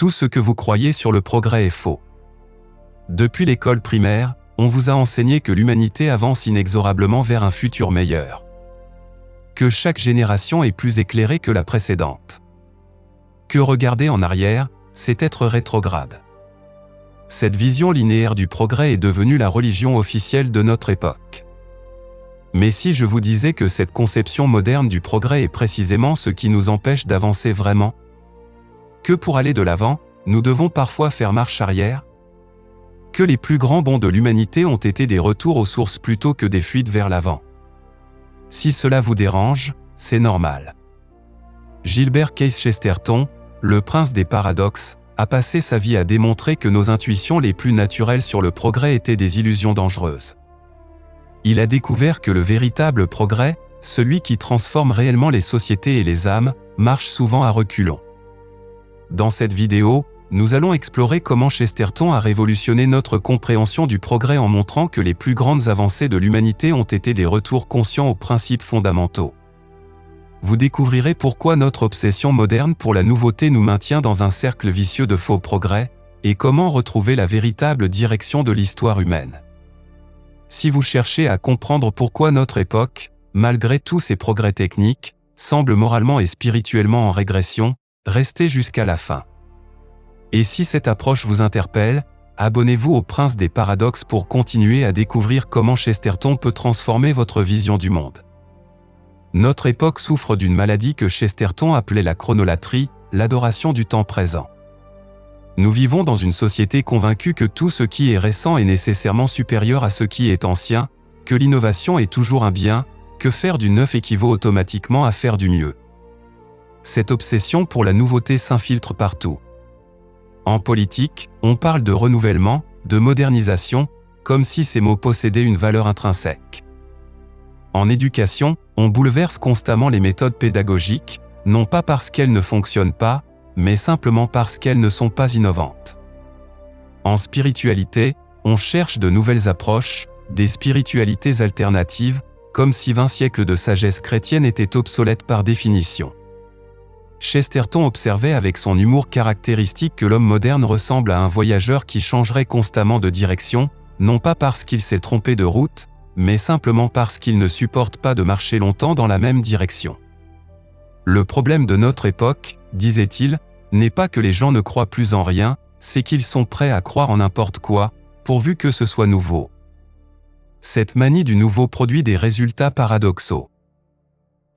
Tout ce que vous croyez sur le progrès est faux. Depuis l'école primaire, on vous a enseigné que l'humanité avance inexorablement vers un futur meilleur. Que chaque génération est plus éclairée que la précédente. Que regarder en arrière, c'est être rétrograde. Cette vision linéaire du progrès est devenue la religion officielle de notre époque. Mais si je vous disais que cette conception moderne du progrès est précisément ce qui nous empêche d'avancer vraiment? Que pour aller de l'avant, nous devons parfois faire marche arrière? Que les plus grands bonds de l'humanité ont été des retours aux sources plutôt que des fuites vers l'avant? Si cela vous dérange, c'est normal. Gilbert Keith Chesterton, le prince des paradoxes, a passé sa vie à démontrer que nos intuitions les plus naturelles sur le progrès étaient des illusions dangereuses. Il a découvert que le véritable progrès, celui qui transforme réellement les sociétés et les âmes, marche souvent à reculons. Dans cette vidéo, nous allons explorer comment Chesterton a révolutionné notre compréhension du progrès en montrant que les plus grandes avancées de l'humanité ont été des retours conscients aux principes fondamentaux. Vous découvrirez pourquoi notre obsession moderne pour la nouveauté nous maintient dans un cercle vicieux de faux progrès, et comment retrouver la véritable direction de l'histoire humaine. Si vous cherchez à comprendre pourquoi notre époque, malgré tous ses progrès techniques, semble moralement et spirituellement en régression, restez jusqu'à la fin. Et si cette approche vous interpelle, abonnez-vous au Prince des Paradoxes pour continuer à découvrir comment Chesterton peut transformer votre vision du monde. Notre époque souffre d'une maladie que Chesterton appelait la chronolatrie, l'adoration du temps présent. Nous vivons dans une société convaincue que tout ce qui est récent est nécessairement supérieur à ce qui est ancien, que l'innovation est toujours un bien, que faire du neuf équivaut automatiquement à faire du mieux. Cette obsession pour la nouveauté s'infiltre partout. En politique, on parle de renouvellement, de modernisation, comme si ces mots possédaient une valeur intrinsèque. En éducation, on bouleverse constamment les méthodes pédagogiques, non pas parce qu'elles ne fonctionnent pas, mais simplement parce qu'elles ne sont pas innovantes. En spiritualité, on cherche de nouvelles approches, des spiritualités alternatives, comme si 20 siècles de sagesse chrétienne étaient obsolètes par définition. Chesterton observait avec son humour caractéristique que l'homme moderne ressemble à un voyageur qui changerait constamment de direction, non pas parce qu'il s'est trompé de route, mais simplement parce qu'il ne supporte pas de marcher longtemps dans la même direction. Le problème de notre époque, disait-il, n'est pas que les gens ne croient plus en rien, c'est qu'ils sont prêts à croire en n'importe quoi, pourvu que ce soit nouveau. Cette manie du nouveau produit des résultats paradoxaux.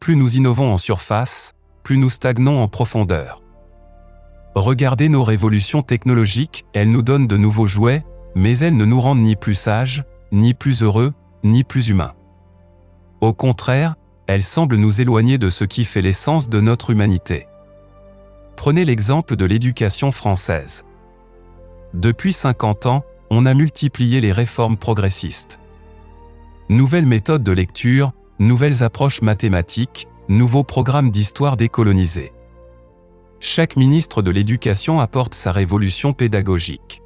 Plus nous innovons en surface, plus nous stagnons en profondeur. Regardez nos révolutions technologiques, elles nous donnent de nouveaux jouets, mais elles ne nous rendent ni plus sages, ni plus heureux, ni plus humains. Au contraire, elles semblent nous éloigner de ce qui fait l'essence de notre humanité. Prenez l'exemple de l'éducation française. Depuis 50 ans, on a multiplié les réformes progressistes. Nouvelles méthodes de lecture, nouvelles approches mathématiques, nouveaux programmes d'histoire décolonisés. Chaque ministre de l'Éducation apporte sa révolution pédagogique.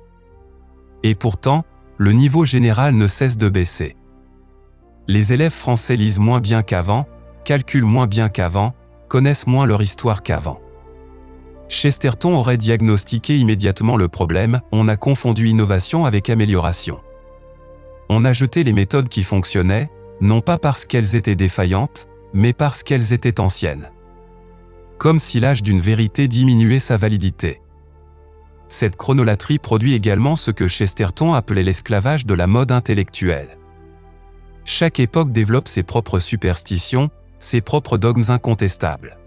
Et pourtant, le niveau général ne cesse de baisser. Les élèves français lisent moins bien qu'avant, calculent moins bien qu'avant, connaissent moins leur histoire qu'avant. Chesterton aurait diagnostiqué immédiatement le problème, on a confondu innovation avec amélioration. On a jeté les méthodes qui fonctionnaient, non pas parce qu'elles étaient défaillantes, mais parce qu'elles étaient anciennes. Comme si l'âge d'une vérité diminuait sa validité. Cette chronolatrie produit également ce que Chesterton appelait l'esclavage de la mode intellectuelle. Chaque époque développe ses propres superstitions, ses propres dogmes incontestables.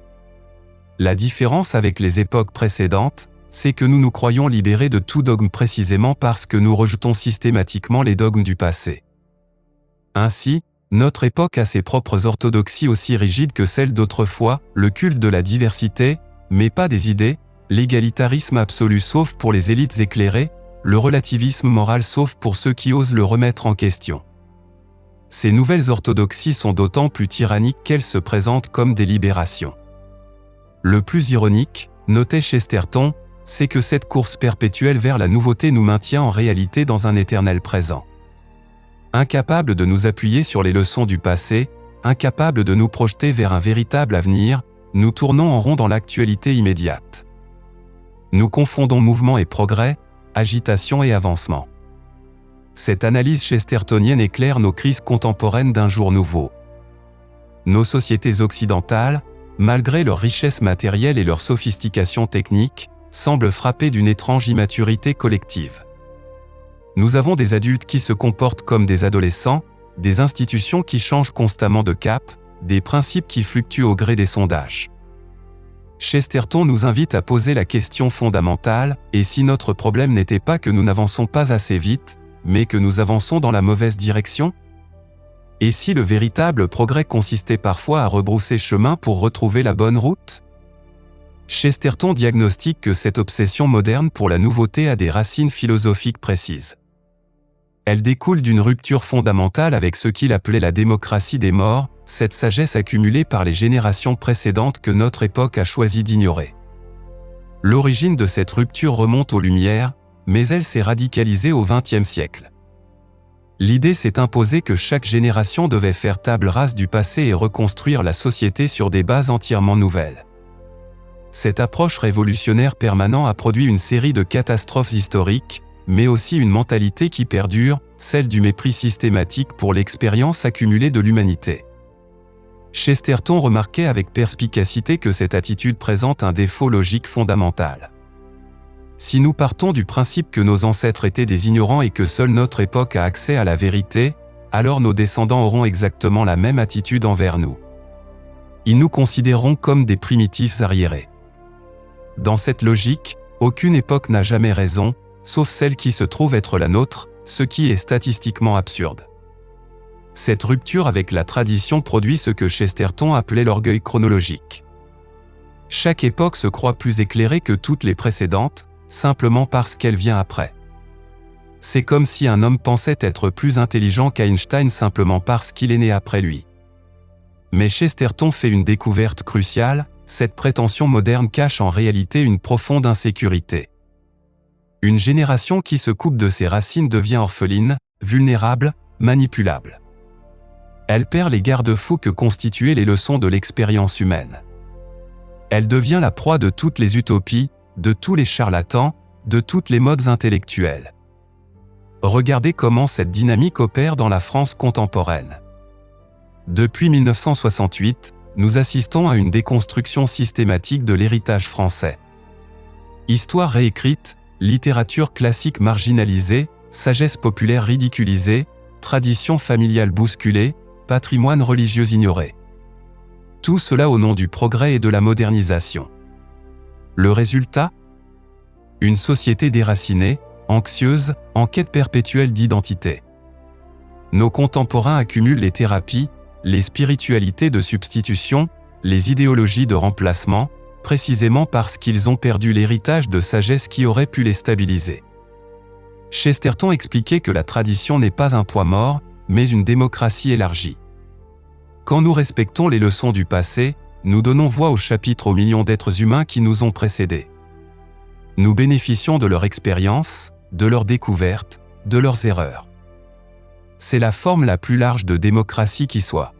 La différence avec les époques précédentes, c'est que nous nous croyons libérés de tout dogme précisément parce que nous rejetons systématiquement les dogmes du passé. Ainsi, notre époque a ses propres orthodoxies aussi rigides que celles d'autrefois, le culte de la diversité, mais pas des idées, l'égalitarisme absolu sauf pour les élites éclairées, le relativisme moral sauf pour ceux qui osent le remettre en question. Ces nouvelles orthodoxies sont d'autant plus tyranniques qu'elles se présentent comme des libérations. Le plus ironique, notait Chesterton, c'est que cette course perpétuelle vers la nouveauté nous maintient en réalité dans un éternel présent. Incapables de nous appuyer sur les leçons du passé, incapables de nous projeter vers un véritable avenir, nous tournons en rond dans l'actualité immédiate. Nous confondons mouvement et progrès, agitation et avancement. Cette analyse chestertonienne éclaire nos crises contemporaines d'un jour nouveau. Nos sociétés occidentales, malgré leur richesse matérielle et leur sophistication technique, semblent frappées d'une étrange immaturité collective. Nous avons des adultes qui se comportent comme des adolescents, des institutions qui changent constamment de cap, des principes qui fluctuent au gré des sondages. Chesterton nous invite à poser la question fondamentale, et si notre problème n'était pas que nous n'avançons pas assez vite, mais que nous avançons dans la mauvaise direction? Et si le véritable progrès consistait parfois à rebrousser chemin pour retrouver la bonne route? Chesterton diagnostique que cette obsession moderne pour la nouveauté a des racines philosophiques précises. Elle découle d'une rupture fondamentale avec ce qu'il appelait la démocratie des morts, cette sagesse accumulée par les générations précédentes que notre époque a choisi d'ignorer. L'origine de cette rupture remonte aux Lumières, mais elle s'est radicalisée au XXe siècle. L'idée s'est imposée que chaque génération devait faire table rase du passé et reconstruire la société sur des bases entièrement nouvelles. Cette approche révolutionnaire permanente a produit une série de catastrophes historiques, mais aussi une mentalité qui perdure, celle du mépris systématique pour l'expérience accumulée de l'humanité. Chesterton remarquait avec perspicacité que cette attitude présente un défaut logique fondamental. Si nous partons du principe que nos ancêtres étaient des ignorants et que seule notre époque a accès à la vérité, alors nos descendants auront exactement la même attitude envers nous. Ils nous considéreront comme des primitifs arriérés. Dans cette logique, aucune époque n'a jamais raison, sauf celle qui se trouve être la nôtre, ce qui est statistiquement absurde. Cette rupture avec la tradition produit ce que Chesterton appelait l'orgueil chronologique. Chaque époque se croit plus éclairée que toutes les précédentes, simplement parce qu'elle vient après. C'est comme si un homme pensait être plus intelligent qu'Einstein simplement parce qu'il est né après lui. Mais Chesterton fait une découverte cruciale, cette prétention moderne cache en réalité une profonde insécurité. Une génération qui se coupe de ses racines devient orpheline, vulnérable, manipulable. Elle perd les garde-fous que constituaient les leçons de l'expérience humaine. Elle devient la proie de toutes les utopies, de tous les charlatans, de toutes les modes intellectuelles. Regardez comment cette dynamique opère dans la France contemporaine. Depuis 1968, nous assistons à une déconstruction systématique de l'héritage français. Histoire réécrite, littérature classique marginalisée, sagesse populaire ridiculisée, tradition familiale bousculée, patrimoine religieux ignoré. Tout cela au nom du progrès et de la modernisation. Le résultat? Une société déracinée, anxieuse, en quête perpétuelle d'identité. Nos contemporains accumulent les thérapies, les spiritualités de substitution, les idéologies de remplacement, précisément parce qu'ils ont perdu l'héritage de sagesse qui aurait pu les stabiliser. Chesterton expliquait que la tradition n'est pas un poids mort, mais une démocratie élargie. Quand nous respectons les leçons du passé, nous donnons voix au chapitre aux millions d'êtres humains qui nous ont précédés. Nous bénéficions de leur expérience, de leurs découvertes, de leurs erreurs. C'est la forme la plus large de démocratie qui soit.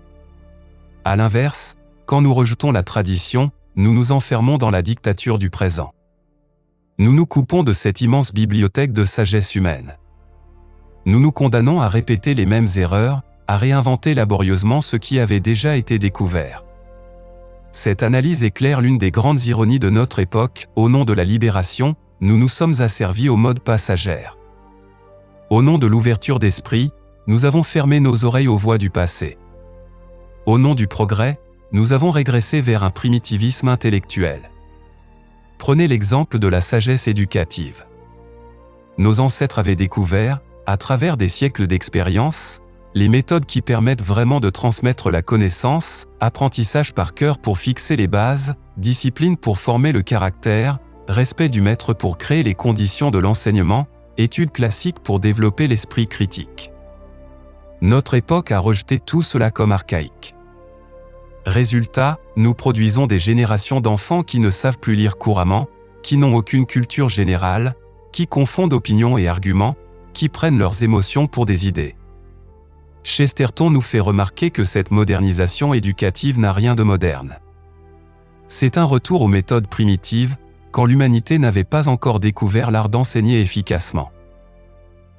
À l'inverse, quand nous rejetons la tradition, nous nous enfermons dans la dictature du présent. Nous nous coupons de cette immense bibliothèque de sagesse humaine. Nous nous condamnons à répéter les mêmes erreurs, à réinventer laborieusement ce qui avait déjà été découvert. Cette analyse éclaire l'une des grandes ironies de notre époque. Au nom de la libération, nous nous sommes asservis au mode passagère. Au nom de l'ouverture d'esprit, nous avons fermé nos oreilles aux voix du passé. Au nom du progrès, nous avons régressé vers un primitivisme intellectuel. Prenez l'exemple de la sagesse éducative. Nos ancêtres avaient découvert, à travers des siècles d'expérience, les méthodes qui permettent vraiment de transmettre la connaissance, apprentissage par cœur pour fixer les bases, discipline pour former le caractère, respect du maître pour créer les conditions de l'enseignement, études classiques pour développer l'esprit critique. Notre époque a rejeté tout cela comme archaïque. Résultat, nous produisons des générations d'enfants qui ne savent plus lire couramment, qui n'ont aucune culture générale, qui confondent opinions et arguments, qui prennent leurs émotions pour des idées. Chesterton nous fait remarquer que cette modernisation éducative n'a rien de moderne. C'est un retour aux méthodes primitives, quand l'humanité n'avait pas encore découvert l'art d'enseigner efficacement.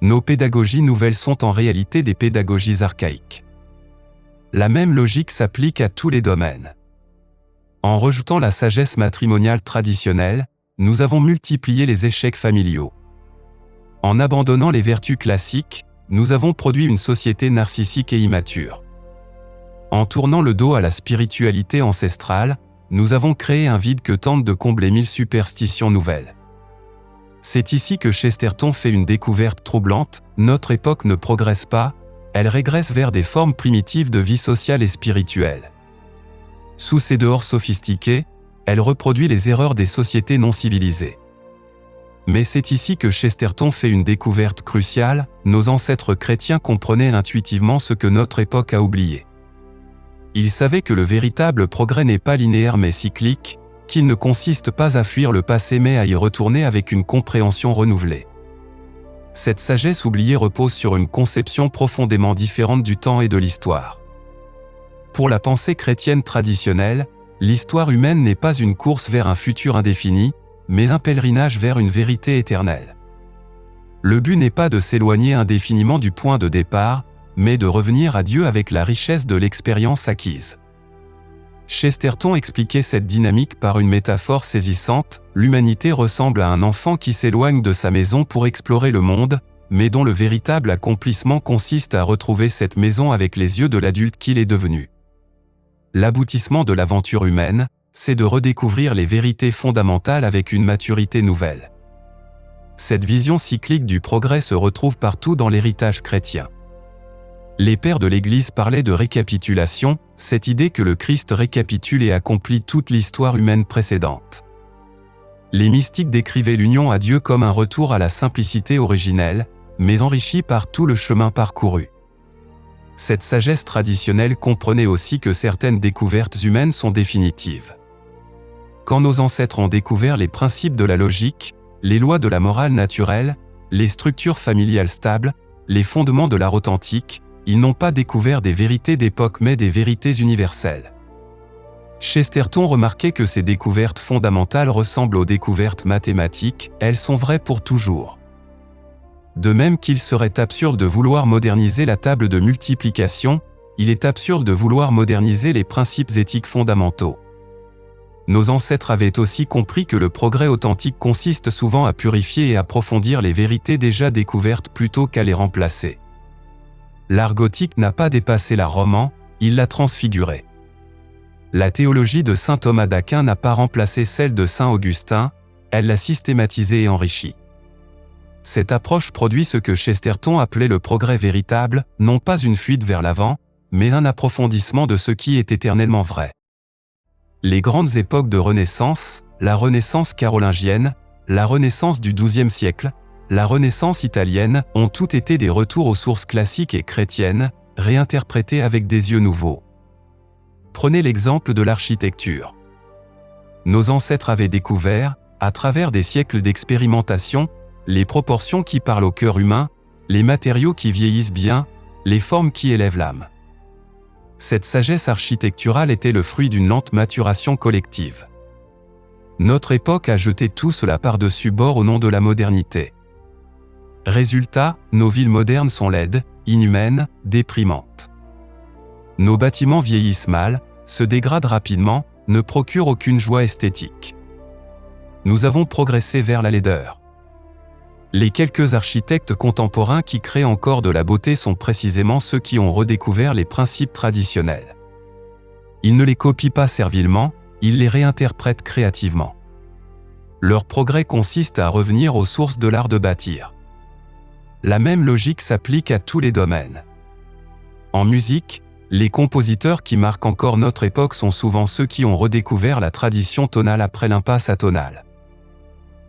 Nos pédagogies nouvelles sont en réalité des pédagogies archaïques. La même logique s'applique à tous les domaines. En rejetant la sagesse matrimoniale traditionnelle, nous avons multiplié les échecs familiaux. En abandonnant les vertus classiques, nous avons produit une société narcissique et immature. En tournant le dos à la spiritualité ancestrale, nous avons créé un vide que tentent de combler 1000 superstitions nouvelles. C'est ici que Chesterton fait une découverte troublante: notre époque ne progresse pas, elle régresse vers des formes primitives de vie sociale et spirituelle. Sous ses dehors sophistiqués, elle reproduit les erreurs des sociétés non civilisées. Mais c'est ici que Chesterton fait une découverte cruciale: nos ancêtres chrétiens comprenaient intuitivement ce que notre époque a oublié. Ils savaient que le véritable progrès n'est pas linéaire mais cyclique, qu'il ne consiste pas à fuir le passé mais à y retourner avec une compréhension renouvelée. Cette sagesse oubliée repose sur une conception profondément différente du temps et de l'histoire. Pour la pensée chrétienne traditionnelle, l'histoire humaine n'est pas une course vers un futur indéfini, mais un pèlerinage vers une vérité éternelle. Le but n'est pas de s'éloigner indéfiniment du point de départ, mais de revenir à Dieu avec la richesse de l'expérience acquise. Chesterton expliquait cette dynamique par une métaphore saisissante: l'humanité ressemble à un enfant qui s'éloigne de sa maison pour explorer le monde, mais dont le véritable accomplissement consiste à retrouver cette maison avec les yeux de l'adulte qu'il est devenu. L'aboutissement de l'aventure humaine, c'est de redécouvrir les vérités fondamentales avec une maturité nouvelle. Cette vision cyclique du progrès se retrouve partout dans l'héritage chrétien. Les pères de l'Église parlaient de récapitulation, cette idée que le Christ récapitule et accomplit toute l'histoire humaine précédente. Les mystiques décrivaient l'union à Dieu comme un retour à la simplicité originelle, mais enrichi par tout le chemin parcouru. Cette sagesse traditionnelle comprenait aussi que certaines découvertes humaines sont définitives. Quand nos ancêtres ont découvert les principes de la logique, les lois de la morale naturelle, les structures familiales stables, les fondements de l'art authentique, ils n'ont pas découvert des vérités d'époque mais des vérités universelles. Chesterton remarquait que ces découvertes fondamentales ressemblent aux découvertes mathématiques, elles sont vraies pour toujours. De même qu'il serait absurde de vouloir moderniser la table de multiplication, il est absurde de vouloir moderniser les principes éthiques fondamentaux. Nos ancêtres avaient aussi compris que le progrès authentique consiste souvent à purifier et approfondir les vérités déjà découvertes plutôt qu'à les remplacer. L'art gothique n'a pas dépassé l'art roman, il l'a transfiguré. La théologie de saint Thomas d'Aquin n'a pas remplacé celle de saint Augustin, elle l'a systématisée et enrichie. Cette approche produit ce que Chesterton appelait le progrès véritable, non pas une fuite vers l'avant, mais un approfondissement de ce qui est éternellement vrai. Les grandes époques de Renaissance, la Renaissance carolingienne, la Renaissance du XIIe siècle, la Renaissance italienne, ont toutes été des retours aux sources classiques et chrétiennes, réinterprétées avec des yeux nouveaux. Prenez l'exemple de l'architecture. Nos ancêtres avaient découvert, à travers des siècles d'expérimentation, les proportions qui parlent au cœur humain, les matériaux qui vieillissent bien, les formes qui élèvent l'âme. Cette sagesse architecturale était le fruit d'une lente maturation collective. Notre époque a jeté tout cela par-dessus bord au nom de la modernité. Résultat, nos villes modernes sont laides, inhumaines, déprimantes. Nos bâtiments vieillissent mal, se dégradent rapidement, ne procurent aucune joie esthétique. Nous avons progressé vers la laideur. Les quelques architectes contemporains qui créent encore de la beauté sont précisément ceux qui ont redécouvert les principes traditionnels. Ils ne les copient pas servilement, ils les réinterprètent créativement. Leur progrès consiste à revenir aux sources de l'art de bâtir. La même logique s'applique à tous les domaines. En musique, les compositeurs qui marquent encore notre époque sont souvent ceux qui ont redécouvert la tradition tonale après l'impasse atonale.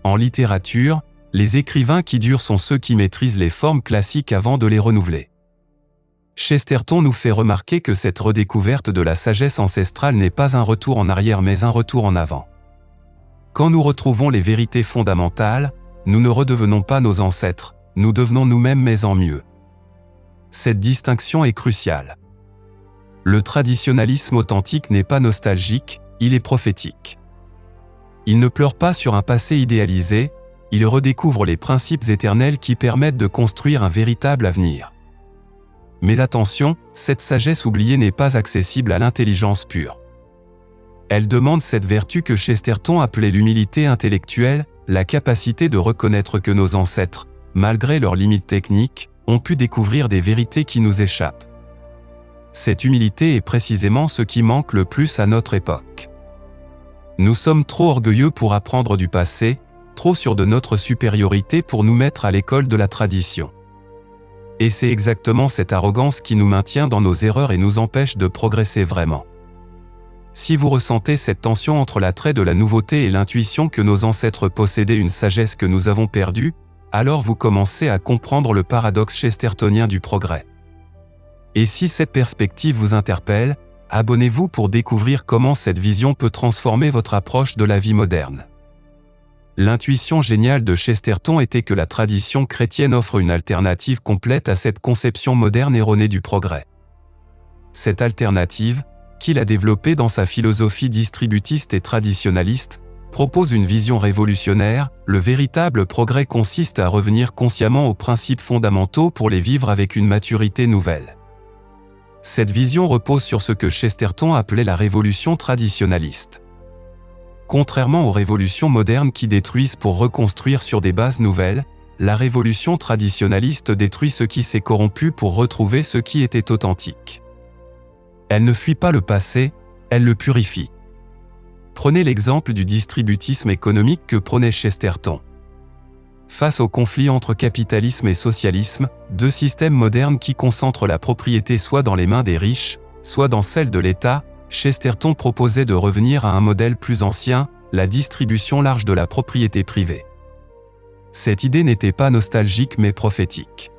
En littérature, les écrivains qui durent sont ceux qui maîtrisent les formes classiques avant de les renouveler. Chesterton nous fait remarquer que cette redécouverte de la sagesse ancestrale n'est pas un retour en arrière mais un retour en avant. Quand nous retrouvons les vérités fondamentales, nous ne redevenons pas nos ancêtres, nous devenons nous-mêmes mais en mieux. Cette distinction est cruciale. Le traditionnalisme authentique n'est pas nostalgique, il est prophétique. Il ne pleure pas sur un passé idéalisé, il redécouvre les principes éternels qui permettent de construire un véritable avenir. Mais attention, cette sagesse oubliée n'est pas accessible à l'intelligence pure. Elle demande cette vertu que Chesterton appelait l'humilité intellectuelle, la capacité de reconnaître que nos ancêtres, malgré leurs limites techniques, ont pu découvrir des vérités qui nous échappent. Cette humilité est précisément ce qui manque le plus à notre époque. Nous sommes trop orgueilleux pour apprendre du passé, trop sûrs de notre supériorité pour nous mettre à l'école de la tradition. Et c'est exactement cette arrogance qui nous maintient dans nos erreurs et nous empêche de progresser vraiment. Si vous ressentez cette tension entre l'attrait de la nouveauté et l'intuition que nos ancêtres possédaient une sagesse que nous avons perdue, alors vous commencez à comprendre le paradoxe chestertonien du progrès. Et si cette perspective vous interpelle, abonnez-vous pour découvrir comment cette vision peut transformer votre approche de la vie moderne. L'intuition géniale de Chesterton était que la tradition chrétienne offre une alternative complète à cette conception moderne erronée du progrès. Cette alternative, qu'il a développée dans sa philosophie distributiste et traditionnaliste, propose une vision révolutionnaire. Le véritable progrès consiste à revenir consciemment aux principes fondamentaux pour les vivre avec une maturité nouvelle. Cette vision repose sur ce que Chesterton appelait la révolution traditionnaliste. Contrairement aux révolutions modernes qui détruisent pour reconstruire sur des bases nouvelles, la révolution traditionnaliste détruit ce qui s'est corrompu pour retrouver ce qui était authentique. Elle ne fuit pas le passé, elle le purifie. Prenez l'exemple du distributisme économique que prônait Chesterton. Face au conflit entre capitalisme et socialisme, deux systèmes modernes qui concentrent la propriété soit dans les mains des riches, soit dans celles de l'État, Chesterton proposait de revenir à un modèle plus ancien, la distribution large de la propriété privée. Cette idée n'était pas nostalgique mais prophétique.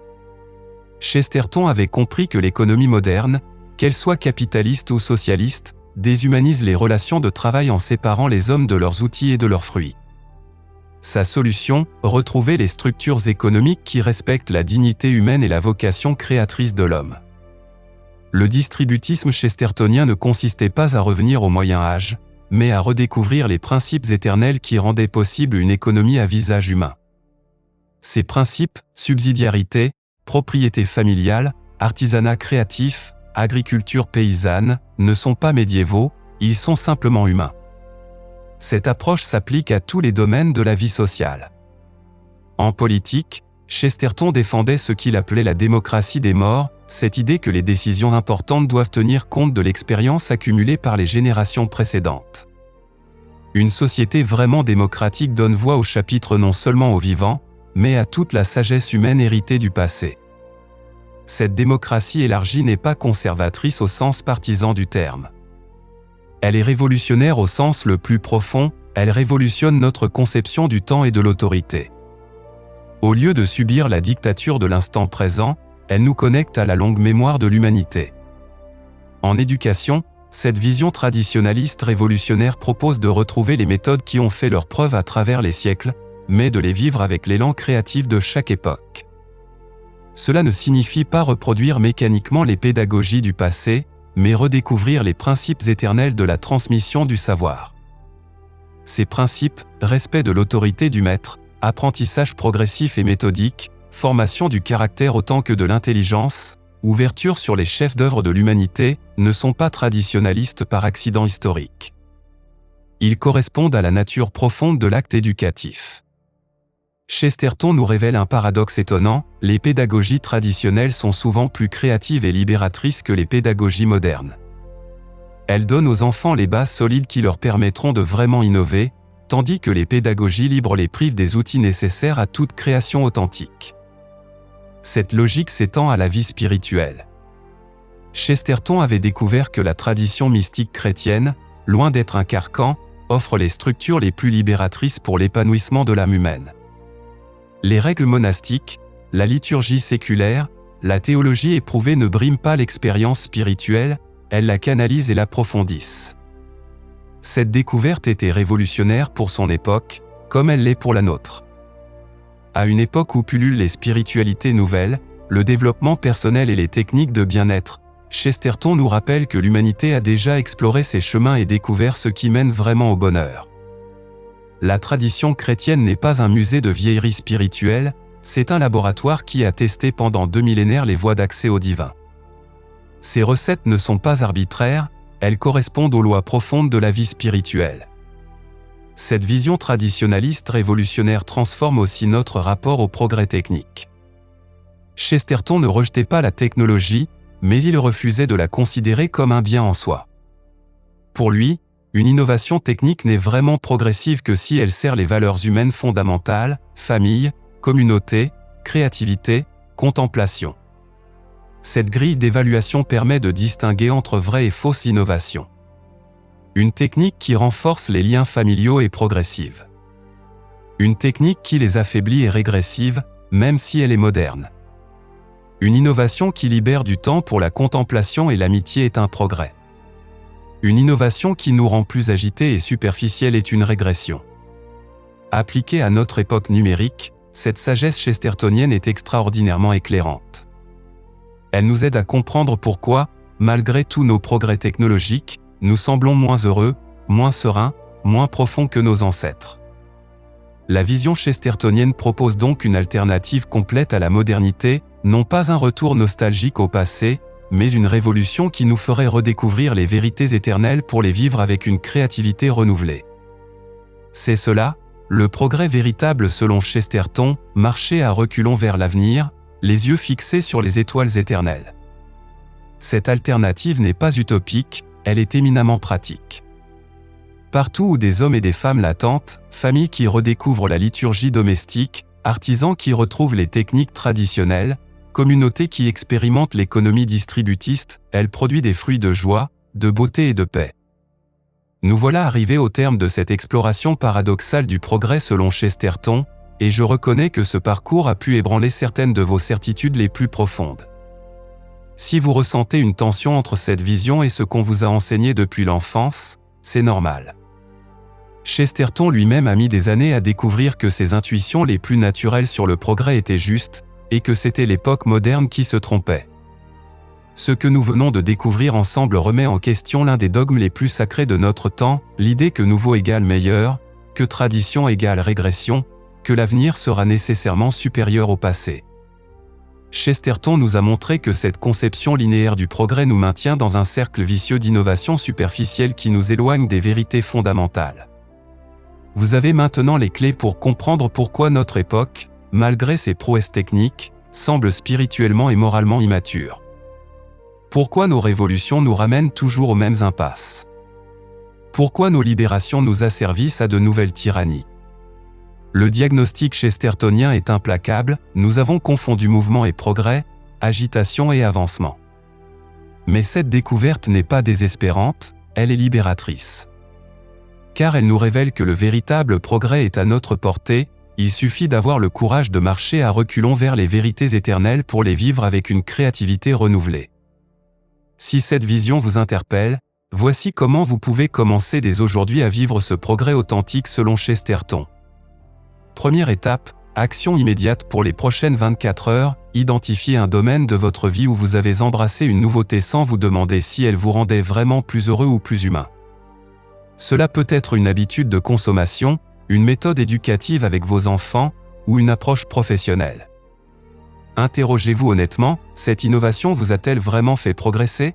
Chesterton avait compris que l'économie moderne, qu'elle soit capitaliste ou socialiste, déshumanise les relations de travail en séparant les hommes de leurs outils et de leurs fruits. Sa solution, retrouver les structures économiques qui respectent la dignité humaine et la vocation créatrice de l'homme. Le distributisme chestertonien ne consistait pas à revenir au Moyen Âge, mais à redécouvrir les principes éternels qui rendaient possible une économie à visage humain. Ces principes, subsidiarité, propriété familiale, artisanat créatif, agriculture paysanne, ne sont pas médiévaux, ils sont simplement humains. Cette approche s'applique à tous les domaines de la vie sociale. En politique, Chesterton défendait ce qu'il appelait la démocratie des morts, cette idée que les décisions importantes doivent tenir compte de l'expérience accumulée par les générations précédentes. Une société vraiment démocratique donne voix au chapitre non seulement aux vivants, mais à toute la sagesse humaine héritée du passé. Cette démocratie élargie n'est pas conservatrice au sens partisan du terme. Elle est révolutionnaire au sens le plus profond, elle révolutionne notre conception du temps et de l'autorité. Au lieu de subir la dictature de l'instant présent, elle nous connecte à la longue mémoire de l'humanité. En éducation, cette vision traditionnaliste révolutionnaire propose de retrouver les méthodes qui ont fait leur preuve à travers les siècles, mais de les vivre avec l'élan créatif de chaque époque. Cela ne signifie pas reproduire mécaniquement les pédagogies du passé, mais redécouvrir les principes éternels de la transmission du savoir. Ces principes, respect de l'autorité du maître, apprentissage progressif et méthodique, formation du caractère autant que de l'intelligence, ouverture sur les chefs d'œuvre de l'humanité, ne sont pas traditionnalistes par accident historique. Ils correspondent à la nature profonde de l'acte éducatif. Chesterton nous révèle un paradoxe étonnant, les pédagogies traditionnelles sont souvent plus créatives et libératrices que les pédagogies modernes. Elles donnent aux enfants les bases solides qui leur permettront de vraiment innover, tandis que les pédagogies libres les privent des outils nécessaires à toute création authentique. Cette logique s'étend à la vie spirituelle. Chesterton avait découvert que la tradition mystique chrétienne, loin d'être un carcan, offre les structures les plus libératrices pour l'épanouissement de l'âme humaine. Les règles monastiques, la liturgie séculaire, la théologie éprouvée ne briment pas l'expérience spirituelle, elles la canalisent et l'approfondissent. Cette découverte était révolutionnaire pour son époque, comme elle l'est pour la nôtre. À une époque où pullulent les spiritualités nouvelles, le développement personnel et les techniques de bien-être, Chesterton nous rappelle que l'humanité a déjà exploré ces chemins et découvert ce qui mène vraiment au bonheur. la tradition chrétienne n'est pas un musée de vieilleries spirituelles, c'est un laboratoire qui a testé pendant 2 millénaires les voies d'accès au divin. Ces recettes ne sont pas arbitraires, elles correspondent aux lois profondes de la vie spirituelle. Cette vision traditionnaliste révolutionnaire transforme aussi notre rapport au progrès technique. Chesterton ne rejetait pas la technologie, mais il refusait de la considérer comme un bien en soi. Pour lui, une innovation technique n'est vraiment progressive que si elle sert les valeurs humaines fondamentales, famille, communauté, créativité, contemplation. Cette grille d'évaluation permet de distinguer entre vraies et fausses innovations. Une technique qui renforce les liens familiaux est progressive. Une technique qui les affaiblit est régressive, même si elle est moderne. Une innovation qui libère du temps pour la contemplation et l'amitié est un progrès. Une innovation qui nous rend plus agités et superficiels est une régression. Appliquée à notre époque numérique, cette sagesse chestertonienne est extraordinairement éclairante. Elle nous aide à comprendre pourquoi, malgré tous nos progrès technologiques, nous semblons moins heureux, moins sereins, moins profonds que nos ancêtres. La vision chestertonienne propose donc une alternative complète à la modernité, non pas un retour nostalgique au passé, mais une révolution qui nous ferait redécouvrir les vérités éternelles pour les vivre avec une créativité renouvelée. C'est cela, le progrès véritable selon Chesterton, marcher à reculons vers l'avenir, les yeux fixés sur les étoiles éternelles. Cette alternative n'est pas utopique, elle est éminemment pratique. Partout où des hommes et des femmes la tentent, familles qui redécouvrent la liturgie domestique, artisans qui retrouvent les techniques traditionnelles, communautés qui expérimentent l'économie distributiste, elle produit des fruits de joie, de beauté et de paix. Nous voilà arrivés au terme de cette exploration paradoxale du progrès selon Chesterton, et je reconnais que ce parcours a pu ébranler certaines de vos certitudes les plus profondes. Si vous ressentez une tension entre cette vision et ce qu'on vous a enseigné depuis l'enfance, c'est normal. Chesterton lui-même a mis des années à découvrir que ses intuitions les plus naturelles sur le progrès étaient justes, et que c'était l'époque moderne qui se trompait. Ce que nous venons de découvrir ensemble remet en question l'un des dogmes les plus sacrés de notre temps, l'idée que nouveau égale meilleur, que tradition égale régression, que l'avenir sera nécessairement supérieur au passé. Chesterton nous a montré que cette conception linéaire du progrès nous maintient dans un cercle vicieux d'innovation superficielle qui nous éloigne des vérités fondamentales. Vous avez maintenant les clés pour comprendre pourquoi notre époque, malgré ses prouesses techniques, semble spirituellement et moralement immature. Pourquoi nos révolutions nous ramènent toujours aux mêmes impasses? Pourquoi nos libérations nous asservissent à de nouvelles tyrannies? Le diagnostic chestertonien est implacable, nous avons confondu mouvement et progrès, agitation et avancement. Mais cette découverte n'est pas désespérante, elle est libératrice. Car elle nous révèle que le véritable progrès est à notre portée, il suffit d'avoir le courage de marcher à reculons vers les vérités éternelles pour les vivre avec une créativité renouvelée. Si cette vision vous interpelle, voici comment vous pouvez commencer dès aujourd'hui à vivre ce progrès authentique selon Chesterton. Première étape, action immédiate pour les prochaines 24 heures, identifiez un domaine de votre vie où vous avez embrassé une nouveauté sans vous demander si elle vous rendait vraiment plus heureux ou plus humain. Cela peut être une habitude de consommation, une méthode éducative avec vos enfants, ou une approche professionnelle. Interrogez-vous honnêtement, cette innovation vous a-t-elle vraiment fait progresser?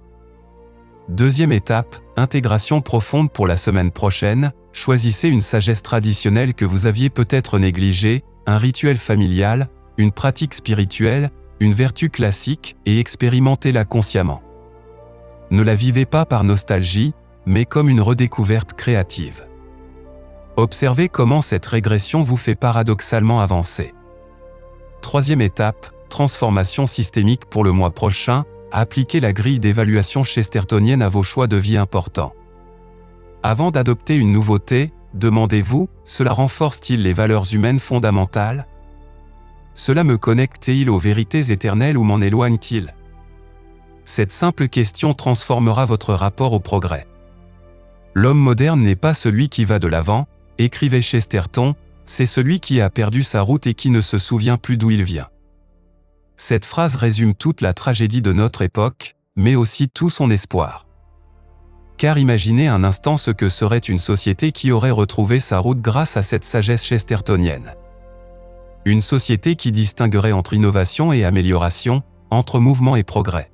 Deuxième étape, intégration profonde pour la semaine prochaine, choisissez une sagesse traditionnelle que vous aviez peut-être négligée, un rituel familial, une pratique spirituelle, une vertu classique, et expérimentez-la consciemment. Ne la vivez pas par nostalgie, mais comme une redécouverte créative. Observez comment cette régression vous fait paradoxalement avancer. Troisième étape, transformation systémique pour le mois prochain, appliquez la grille d'évaluation chestertonienne à vos choix de vie importants. Avant d'adopter une nouveauté, demandez-vous, cela renforce-t-il les valeurs humaines fondamentales? Cela me connecte-t-il aux vérités éternelles ou m'en éloigne-t-il? Cette simple question transformera votre rapport au progrès. L'homme moderne n'est pas celui qui va de l'avant, écrivait Chesterton, c'est celui qui a perdu sa route et qui ne se souvient plus d'où il vient. Cette phrase résume toute la tragédie de notre époque, mais aussi tout son espoir. Car imaginez un instant ce que serait une société qui aurait retrouvé sa route grâce à cette sagesse chestertonienne. Une société qui distinguerait entre innovation et amélioration, entre mouvement et progrès.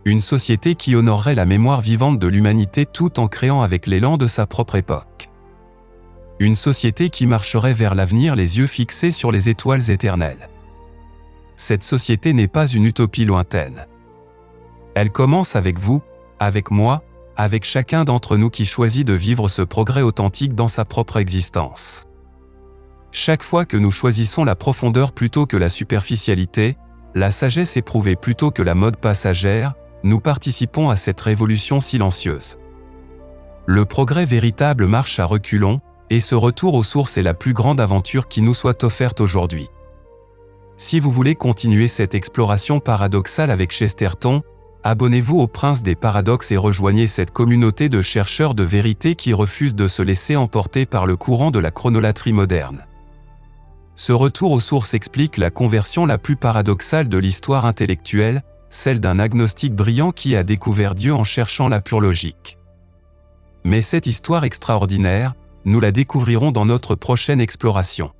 Une société qui honorerait la mémoire vivante de l'humanité tout en créant avec l'élan de sa propre époque. Une société qui marcherait vers l'avenir les yeux fixés sur les étoiles éternelles. Cette société n'est pas une utopie lointaine. Elle commence avec vous, avec moi, avec chacun d'entre nous qui choisit de vivre ce progrès authentique dans sa propre existence. Chaque fois que nous choisissons la profondeur plutôt que la superficialité, la sagesse éprouvée plutôt que la mode passagère, nous participons à cette révolution silencieuse. Le progrès véritable marche à reculons, et ce retour aux sources est la plus grande aventure qui nous soit offerte aujourd'hui. Si vous voulez continuer cette exploration paradoxale avec Chesterton, abonnez-vous au Prince des Paradoxes et rejoignez cette communauté de chercheurs de vérité qui refusent de se laisser emporter par le courant de la chronolatrie moderne. Ce retour aux sources explique la conversion la plus paradoxale de l'histoire intellectuelle, celle d'un agnostique brillant qui a découvert Dieu en cherchant la pure logique. Mais cette histoire extraordinaire, nous la découvrirons dans notre prochaine exploration.